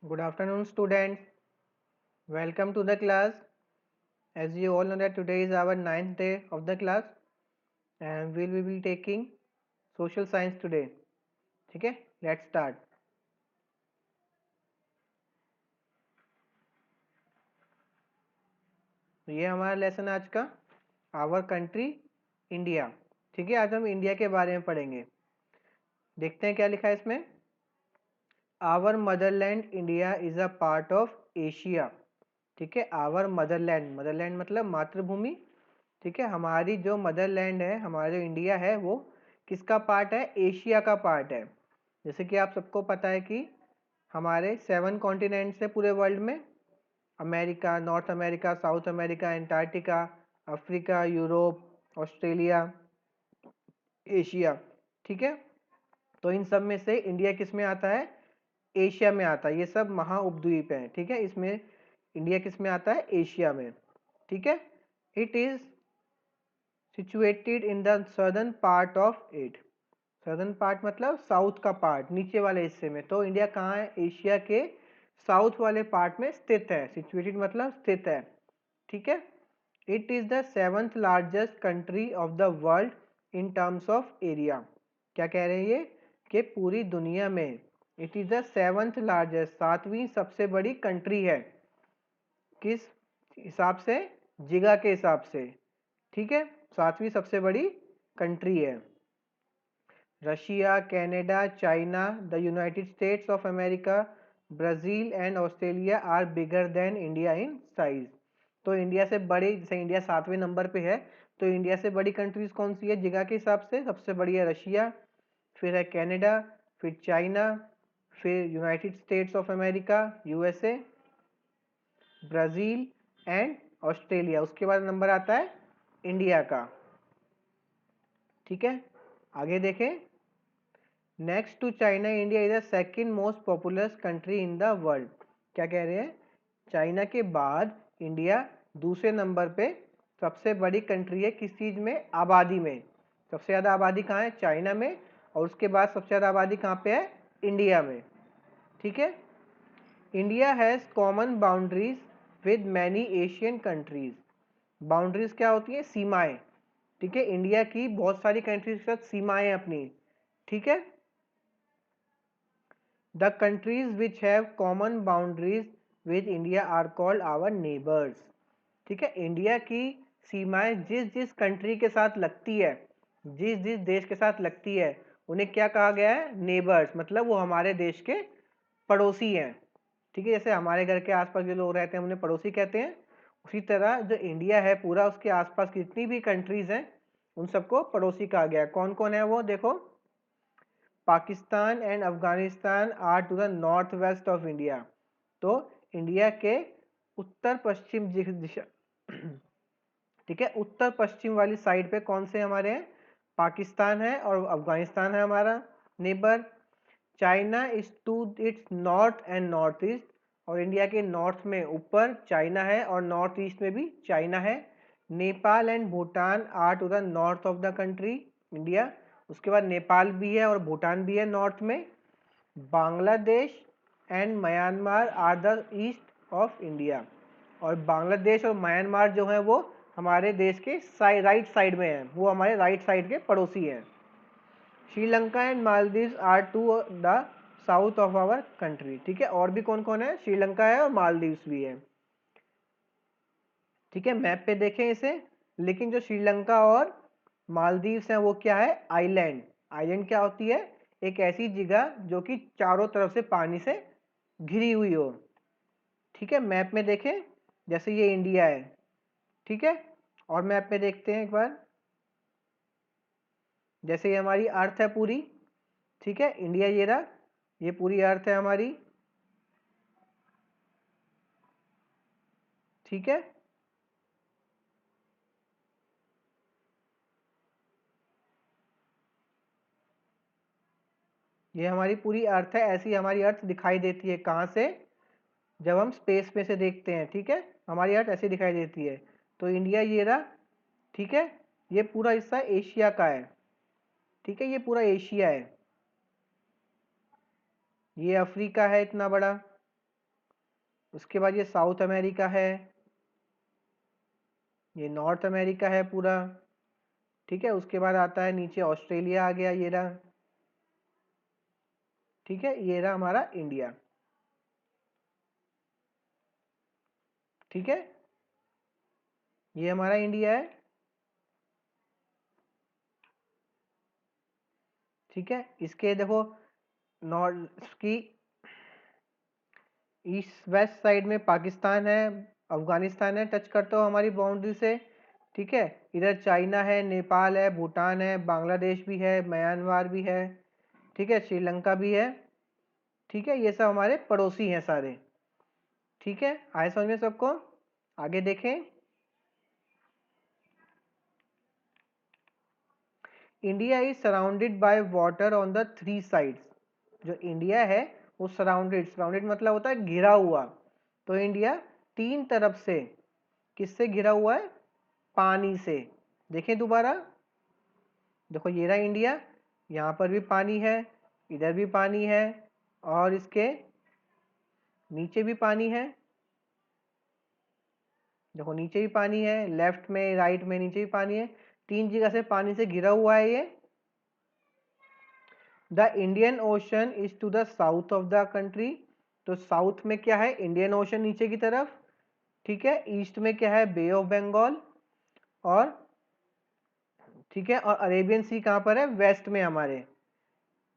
Good afternoon, students. Welcome to the class. As you all know that today is our ninth day of the class and we will be taking social science today. ठीक है, let's start. तो ये हमारा lesson आज का our country India. ठीक है, आज हम इंडिया के बारे में पढ़ेंगे. देखते हैं क्या लिखा है इसमें. Our motherland India is a part of Asia. ठीक है, आवर मदरलैंड, मदरलैंड मतलब मातृभूमि. ठीक है, हमारी जो मदरलैंड है, हमारा जो इंडिया है वो किसका पार्ट है? एशिया का पार्ट है. जैसे कि आप सबको पता है कि हमारे 7 कॉन्टिनेंट्स है पूरे वर्ल्ड में. America, north America, south America, Antarctica, Africa, Europe, Australia, Asia. ठीक है, तो इन सब में से इंडिया किस में आता है? एशिया में आता है. ये सब महाउपद्वीप हैं. ठीक है, इसमें इंडिया किस में आता है? एशिया में. ठीक है, it is situated in the southern part of it. Southern part मतलब साउथ का पार्ट, नीचे वाले हिस्से में. तो इंडिया कहाँ है? एशिया के साउथ वाले पार्ट में स्थित है. सिचुएटेड मतलब स्थित है. ठीक है, it is the 7th largest country of the world in terms of area. क्या कह रहे हैं ये? कि पूरी दुनिया में it is the 7th largest, 7वीं सबसे बड़ी कंट्री है. किस हिसाब से? जिगा के हिसाब से. ठीक है, 7वीं सबसे बड़ी कंट्री है. Russia, Canada, China, the United States of America, Brazil and Australia are bigger than India in size. तो इंडिया से बड़ी, जैसे इंडिया 7वें नंबर पे है, तो इंडिया से बड़ी कंट्रीज कौन सी है जिगा के हिसाब से? सबसे बड़ी है रशिया, फिर है कनाडा, फिर चाइना, फिर United States of America USA, Brazil and Australia. उसके बाद नंबर आता है इंडिया का. ठीक है, आगे देखें. Next to China, India is the second most populous country in the world. क्या कह रहे हैं? चाइना के बाद इंडिया दूसरे नंबर पे सबसे बड़ी कंट्री है. किस चीज़ में? आबादी में. सबसे ज़्यादा आबादी कहाँ है? चाइना में. और उसके बाद सबसे ज़्यादा आबादी कहाँ पे है? इंडिया में. ठीक है, India has common boundaries with many Asian countries. Boundaries क्या होती है? सीमाएं. ठीक है, इंडिया की बहुत सारी कंट्रीज के साथ सीमाएं अपनी. ठीक है, the countries which have common boundaries with India are called our neighbours. ठीक है, इंडिया की सीमाएं जिस जिस कंट्री के साथ लगती है, जिस जिस देश के साथ लगती है, उन्हें क्या कहा गया है? नेबर्स. मतलब वो हमारे देश के पड़ोसी हैं. ठीक है, जैसे हमारे घर के आसपास जो लोग रहते हैं उन्हें पड़ोसी कहते हैं. उसी तरह जो इंडिया है पूरा, उसके आसपास जितनी भी कंट्रीज हैं उन सबको पड़ोसी कहा गया है. कौन कौन है वो? देखो, Pakistan and Afghanistan are to the north west of India. तो इंडिया के उत्तर पश्चिम दिशा ठीक है, उत्तर पश्चिम वाली साइड पे कौन से हमारे हैं? पाकिस्तान है और अफगानिस्तान है हमारा neighbour. China is to its north and north east. और इंडिया के नॉर्थ में ऊपर चाइना है और नॉर्थ ईस्ट में भी चाइना है. Nepal and Bhutan are to the north of the country India. उसके बाद नेपाल भी है और भूटान भी है नॉर्थ में. Bangladesh and Myanmar are the east of India. और बांग्लादेश और म्यांमार जो है वो हमारे देश के राइट साइड में है. वो हमारे राइट साइड के पड़ोसी हैं. Sri Lanka and Maldives are to the south of our country. ठीक है, और भी कौन कौन है? श्रीलंका है और मालदीव्स भी है. ठीक है, मैप पे देखें इसे. लेकिन जो श्रीलंका और मालदीव्स हैं वो क्या है? आइलैंड. आइलैंड क्या होती है? एक ऐसी जगह जो कि चारों तरफ से पानी से घिरी हुई हो. ठीक है, मैप में देखें, जैसे ये इंडिया है. ठीक है, और मैप में देखते हैं एक बार. जैसे ये हमारी अर्थ है पूरी. ठीक है, इंडिया ये रहा, ये पूरी अर्थ है हमारी. ठीक है, ये हमारी पूरी अर्थ है. ऐसी हमारी अर्थ दिखाई देती है. कहाँ से? जब हम स्पेस में से देखते हैं. ठीक है, हमारी अर्थ ऐसी दिखाई देती है. तो इंडिया ये रहा. ठीक है, ये पूरा हिस्सा एशिया का है. ठीक है, ये पूरा एशिया है. ये अफ्रीका है इतना बड़ा. उसके बाद ये साउथ अमेरिका है, ये नॉर्थ अमेरिका है पूरा, ठीक है। उसके बाद आता है नीचे ऑस्ट्रेलिया आ गया, ये रहा, ठीक है। ये रहा हमारा इंडिया, ठीक है। ये हमारा इंडिया है, ठीक है। इसके देखो नॉर्थ की ईस्ट वेस्ट साइड में पाकिस्तान है, अफगानिस्तान है, टच करता हो हमारी बाउंड्री से, ठीक है। इधर चाइना है, नेपाल है, भूटान है, बांग्लादेश भी है, म्यांमार भी है, ठीक है, श्रीलंका भी है, ठीक है। ये सब हमारे पड़ोसी हैं सारे, ठीक है। आए समझ में सबको? आगे देखें। India is surrounded by water on the 3 sides. जो इंडिया है वो सराउंडेड, सराउंडेड मतलब होता है घिरा हुआ। तो इंडिया 3 तरफ से किससे घिरा हुआ है? पानी से। देखें दोबारा, देखो ये रहा इंडिया, यहाँ पर भी पानी है, इधर भी पानी है, और इसके नीचे भी पानी है। देखो नीचे भी पानी है, लेफ्ट में राइट में नीचे भी पानी है, 3 जगह से पानी से घिरा हुआ है ये। The Indian Ocean is to the south of the country. तो साउथ में क्या है? इंडियन ओशन नीचे की तरफ, ठीक है। ईस्ट में क्या है? बे ऑफ बंगाल, और ठीक है, और अरेबियन सी कहाँ पर है? वेस्ट में हमारे।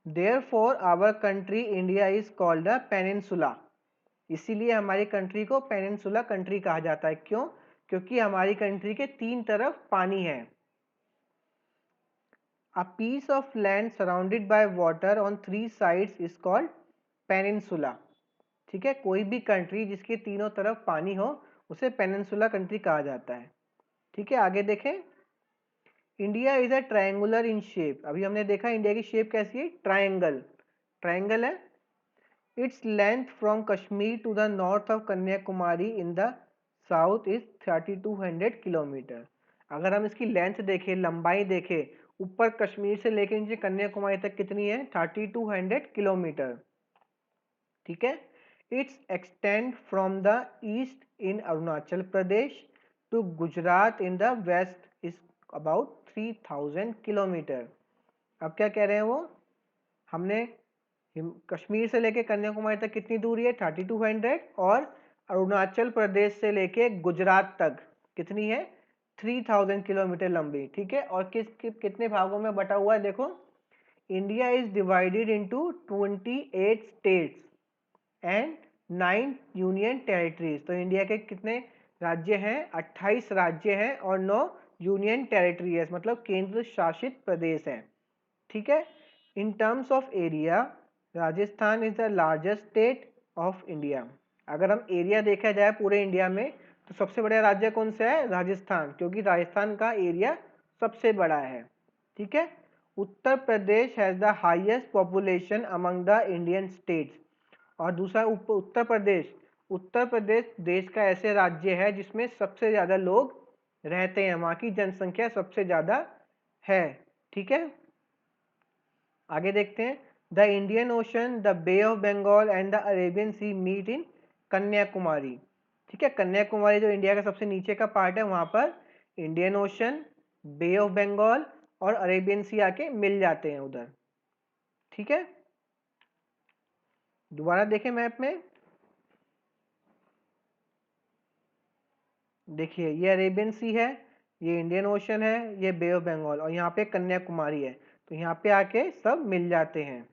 Therefore our country India is called a peninsula. इसीलिए हमारी कंट्री को पेनिनसुला कंट्री कहा जाता है। क्यों? क्योंकि हमारी कंट्री के 3 तरफ पानी है। A piece of land surrounded by water on 3 sides is called peninsula। ठीक है, कोई भी कंट्री जिसके तीनों तरफ पानी हो उसे पेनिनसुला कंट्री कहा जाता है, ठीक है। आगे देखें। India is a triangular in shape. अभी हमने देखा इंडिया की शेप कैसी है? ट्रायंगल, ट्रायंगल है। Its length from Kashmir to the north of Kanyakumari in the south is 3200 kilometre. अगर हम इसकी लेंथ देखें, लंबाई देखें, ऊपर कश्मीर से लेकर नीचे कन्याकुमारी तक कितनी है? 3200 किलोमीटर, ठीक है। Its extend from the east in Arunachal Pradesh to Gujarat in the west is about 3000 kilometre. अब क्या कह रहे हैं वो? हमने कश्मीर से लेके कन्याकुमारी तक कितनी दूरी है? 3200, और अरुणाचल प्रदेश से लेके गुजरात तक कितनी है? 3000 किलोमीटर लंबी, ठीक है। और कितने भागों में बटा हुआ है? देखो, India is divided into 28 states and 9 union territories. तो इंडिया के कितने राज्य हैं? 28 राज्य हैं और 9 यूनियन टेरिटरी है, मतलब केंद्र शासित प्रदेश हैं, ठीक है। इन terms of area, Rajasthan is the largest state of India. अगर हम एरिया देखा जाए पूरे इंडिया में तो सबसे बड़ा राज्य कौन सा है? राजस्थान, क्योंकि राजस्थान का एरिया सबसे बड़ा है, ठीक है। Uttar Pradesh has the highest population among the Indian states. और दूसरा उत्तर प्रदेश, उत्तर प्रदेश देश का ऐसे राज्य है जिसमें सबसे ज़्यादा लोग रहते हैं, वहाँ की जनसंख्या सबसे ज़्यादा है, ठीक है। आगे देखते हैं। The Indian Ocean, the Bay of Bengal and the Arabian Sea meet in Kanyakumari, ठीक है। कन्याकुमारी जो इंडिया का सबसे नीचे का पार्ट है, वहाँ पर Indian Ocean, Bay of Bengal और अरेबियन सी आके मिल जाते हैं उधर, ठीक है। दोबारा देखें मैप में, देखिए ये अरेबियन सी है, ये इंडियन ओशन है, ये बे ऑफ बंगाल, और यहाँ पे कन्याकुमारी है। तो यहाँ पे आके सब मिल जाते हैं,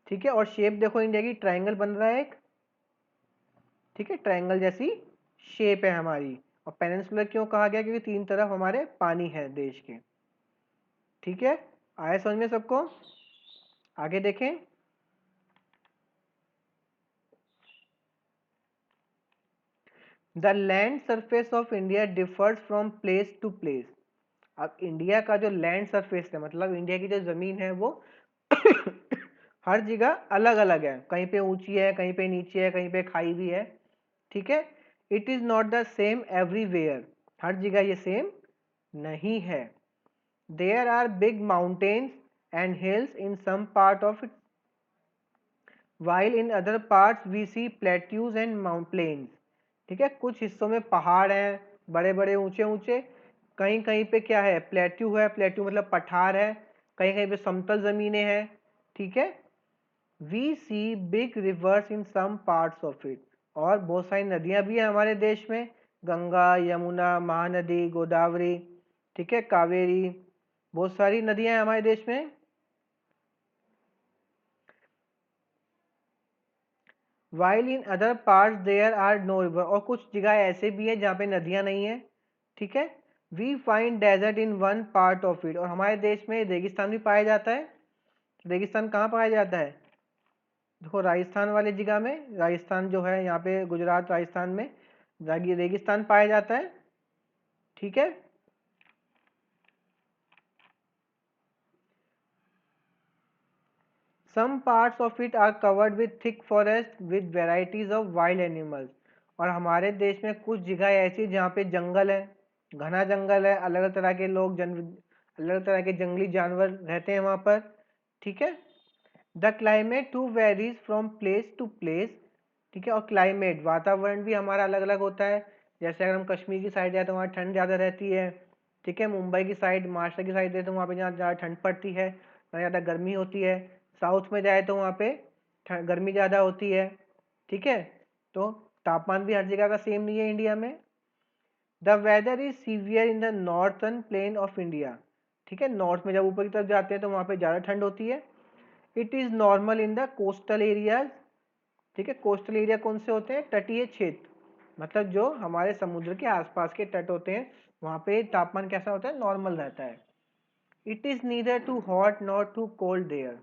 ठीक है। और शेप देखो इंडिया की, ट्रायंगल बन रहा है एक, ठीक है, ट्रायंगल जैसी शेप है हमारी। और पेनिनसुलर क्यों कहा गया? क्योंकि 3 तरफ हमारे पानी है देश के, ठीक है। आए समझ में सबको? आगे देखें। The land surface of India differs from place to place. अब इंडिया का जो लैंड सरफेस है, मतलब इंडिया की जो ज़मीन है, वो हर जगह अलग अलग है। कहीं पे ऊंची है, कहीं पे नीचे है, कहीं पे खाई भी है, ठीक है। It is not the same everywhere. हर जगह ये सेम नहीं है। There are big mountains and hills in some part of while in other parts we see plateaus and mount plains. ठीक है, कुछ हिस्सों में पहाड़ हैं बड़े बड़े ऊंचे ऊंचे, कहीं कहीं पे क्या है, प्लेट्यू है, प्लेट्यू मतलब पठार है, कहीं कहीं पे समतल ज़मीनें हैं। ठीक है, we see big rivers in some parts of it, और बहुत सारी नदियां भी हैं हमारे देश में, गंगा, यमुना, महानदी, गोदावरी, ठीक है, कावेरी, बहुत सारी नदियां हैं हमारे देश में। While in other parts there are no river, और कुछ जगह ऐसे भी है जहाँ पे नदियाँ नहीं है। ठीक है, we find desert in one part of it, और हमारे देश में रेगिस्तान भी पाया जाता है। रेगिस्तान कहाँ पाया जाता है? देखो राजस्थान वाले जगह में, राजस्थान जो है यहाँ पे गुजरात राजस्थान में रेगिस्तान पाया जाता है। ठीक है, some parts of it are covered with thick forest with varieties of wild animals, और हमारे देश में कुछ जगह ऐसी है जहाँ पे जंगल है, घना जंगल है, अलग अलग तरह के लोग अलग अलग तरह के जंगली जानवर रहते हैं वहाँ पर। ठीक है, the climate too varies from place to place. ठीक है, और क्लाइमेट वातावरण भी हमारा अलग अलग होता है। जैसे अगर हम कश्मीर की साइड जाए तो वहाँ ठंड ज़्यादा रहती है। ठीक है, मुंबई की साइड, महाराष्ट्र की साइड जाए तो वहाँ पे जहाँ ज़्यादा ठंड पड़ती है, वहाँ ज़्यादा गर्मी होती है। साउथ में जाए तो वहाँ पे गर्मी ज़्यादा होती है। ठीक है, तो तापमान भी हर जगह का सेम नहीं है इंडिया में। The weather is severe in the northern plain of India. ठीक है, नॉर्थ में जब ऊपर की तरफ जाते हैं तो वहाँ पे ज़्यादा ठंड होती है। It is normal in the coastal areas. ठीक है, कोस्टल एरिया कौन से होते हैं? तटीय क्षेत्र, मतलब जो हमारे समुद्र के आसपास के तट होते हैं, वहाँ पे तापमान कैसा होता है? नॉर्मल रहता है। It is neither too hot not too cold there.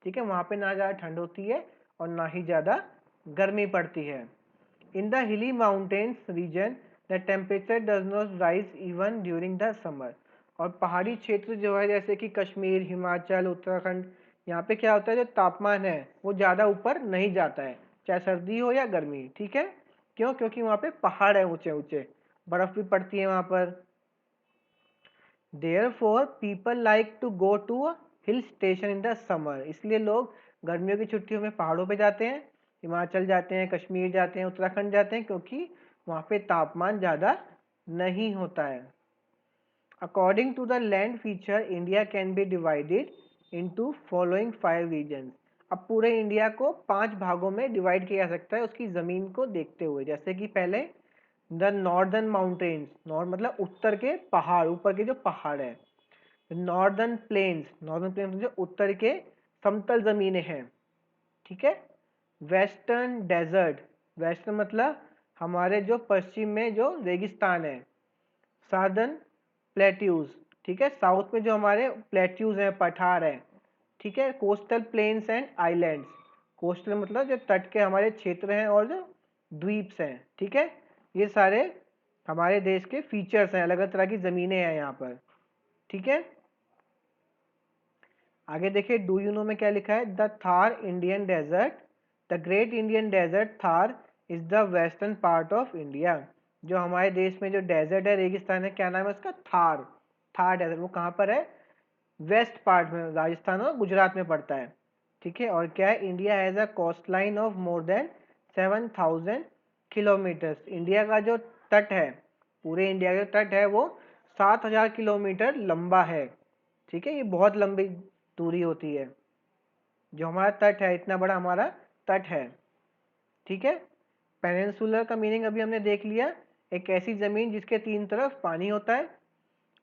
ठीक है, वहाँ पे ना ज़्यादा ठंड होती है और ना ही ज़्यादा गर्मी पड़ती है। In the hilly mountains region the temperature does not rise even during the summer, और पहाड़ी क्षेत्र जो है जैसे कि कश्मीर, हिमाचल, उत्तराखंड, यहाँ पे क्या होता है, जो तापमान है वो ज़्यादा ऊपर नहीं जाता है, चाहे सर्दी हो या गर्मी। ठीक है, क्यों? क्योंकि वहाँ पे पहाड़ है ऊंचे ऊंचे, बर्फ़ भी पड़ती है वहाँ पर। Therefore, people like to go to a hill station in the summer, इसलिए लोग गर्मियों की छुट्टियों में पहाड़ों पे जाते हैं, हिमाचल जाते हैं, कश्मीर जाते हैं, उत्तराखंड जाते हैं, क्योंकि वहाँ पे तापमान ज़्यादा नहीं होता है। According to the land feature, India can be divided into following 5 regions. अब पूरे इंडिया को 5 भागों में डिवाइड किया जा सकता है उसकी ज़मीन को देखते हुए। जैसे कि पहले द नॉर्दर्न माउंटेन्स, नॉर्थ मतलब उत्तर के पहाड़, ऊपर के जो पहाड़ है। नॉर्दर्न प्लेन्स, नॉर्दर्न प्लेन्स जो उत्तर के समतल ज़मीनें हैं। ठीक है, वेस्टर्न डेजर्ट, वेस्टर्न मतलब हमारे जो पश्चिम में जो रेगिस्तान है। साउदर्न प्लेट्यूज, ठीक है, साउथ में जो हमारे प्लेट्यूज हैं, पठार हैं। ठीक है, coastal plains and islands, coastal मतलब जो तट के हमारे क्षेत्र हैं और जो द्वीप्स हैं। ठीक है, ये सारे हमारे देश के फीचर्स हैं, अलग अलग तरह की ज़मीनें हैं यहाँ पर। ठीक है, आगे देखिए, डू यू नो में क्या लिखा है? The Thar Indian desert, the great Indian desert Thar is the western part of India. जो हमारे देश में जो डेजर्ट है, रेगिस्तान है, क्या नाम है उसका? थार। थार डेजर्ट, वो कहाँ पर है? वेस्ट पार्ट में, राजस्थान और गुजरात में पड़ता है। ठीक है, और क्या है? India has a coast line of more than 7000 kilometres. India का जो तट है, पूरे इंडिया का तट है वो 7000 किलोमीटर लंबा है। ठीक है, ये बहुत लंबी दूरी होती है। जो हमारा तट है, इतना बड़ा हमारा तट है। ठीक है, पेनिनसुलर का मीनिंग अभी हमने देख लिया, एक ऐसी ज़मीन जिसके 3 तरफ पानी होता है।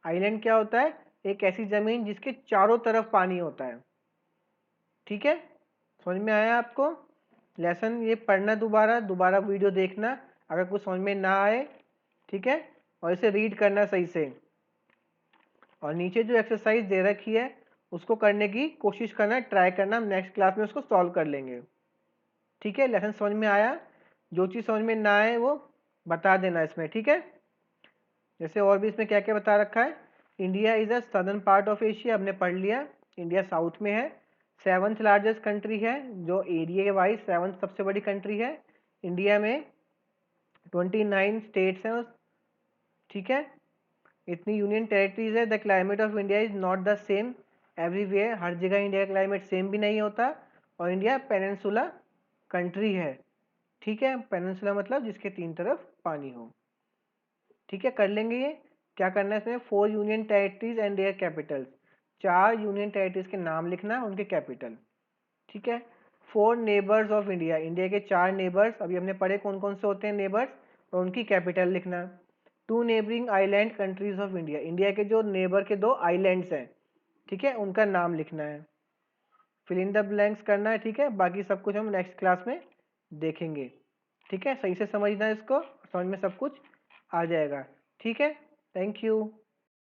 आइलैंड क्या होता है? एक ऐसी ज़मीन जिसके चारों तरफ पानी होता है। ठीक है, समझ में आया आपको? लेसन ये पढ़ना, दोबारा दोबारा वीडियो देखना अगर कुछ समझ में ना आए। ठीक है, और इसे रीड करना सही से, और नीचे जो एक्सरसाइज दे रखी है उसको करने की कोशिश करना, ट्राई करना, हम नेक्स्ट क्लास में उसको सॉल्व कर लेंगे। ठीक है, लेसन समझ में आया? जो चीज़ समझ में ना आए वो बता देना इसमें। ठीक है, जैसे और भी इसमें क्या क्या बता रखा है। India is a southern part of Asia, हमने पढ़ लिया, इंडिया साउथ में है। 7th लार्जेस्ट कंट्री है, जो एरिया वाइज 7th सबसे बड़ी कंट्री है। इंडिया में 29 स्टेट्स हैं। ठीक है, इतनी यूनियन टेरिटरीज है। The climate of India is not the same everywhere, हर जगह इंडिया का क्लाइमेट सेम भी नहीं होता। और इंडिया पेनिनसुला कंट्री है, ठीक है। पेनिनसुला मतलब जिसके 3 तरफ पानी हो, ठीक है। कर लेंगे ये। क्या करना है इसमें, 4 union territories and there Capitals, 4 union territories के नाम लिखना है, उनके कैपिटल, ठीक है। 4 नेबर्स ऑफ इंडिया, इंडिया के 4 नेबर्स, अभी हमने पढ़े कौन कौन से होते हैं नेबर्स, और उनकी कैपिटल लिखना है। 2 neighbouring island countries of India, India के जो नेबर के 2 आइलैंड्स हैं, ठीक है, उनका नाम लिखना है। फिल इन द ब्लैंक्स करना है, ठीक है। बाकी सब कुछ हम नेक्स्ट क्लास में देखेंगे, ठीक है। सही से समझना है इसको, समझ में सब कुछ आ जाएगा, ठीक है। Thank you.